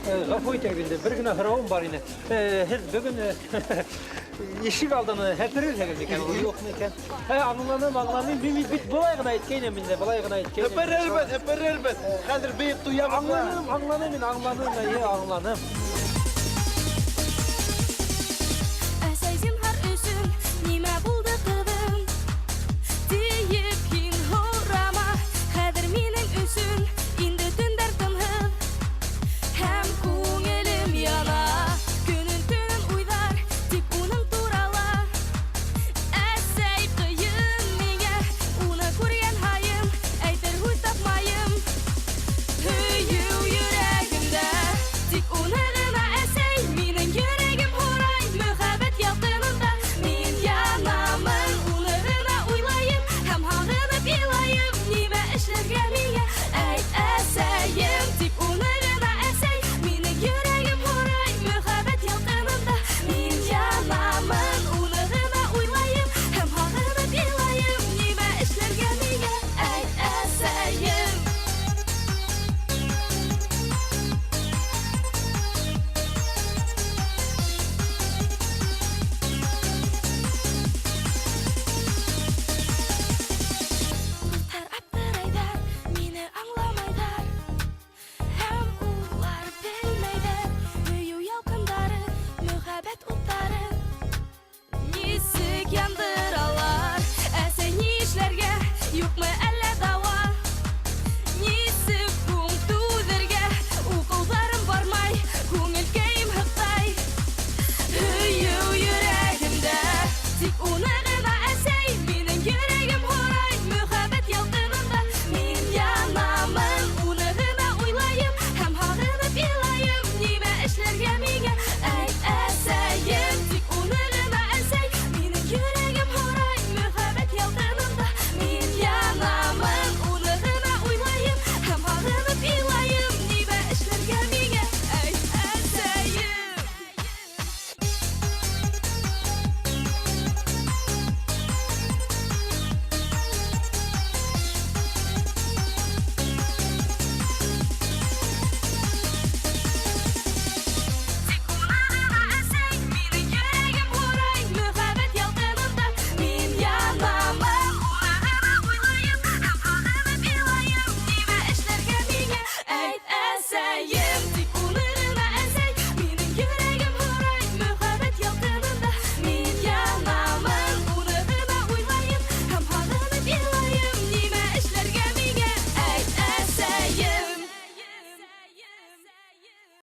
Ғафу етегінде бір генә һорауым бар ине. Һез бүген ишек алдыны хәтерегез икән, юк микән? Аңланым, бит болай гына әйткәйнем инде, болай гына әйткәйнем. Хәбәр әлбәт. Хәзер бейек туябыз. Аңланым, аңланым.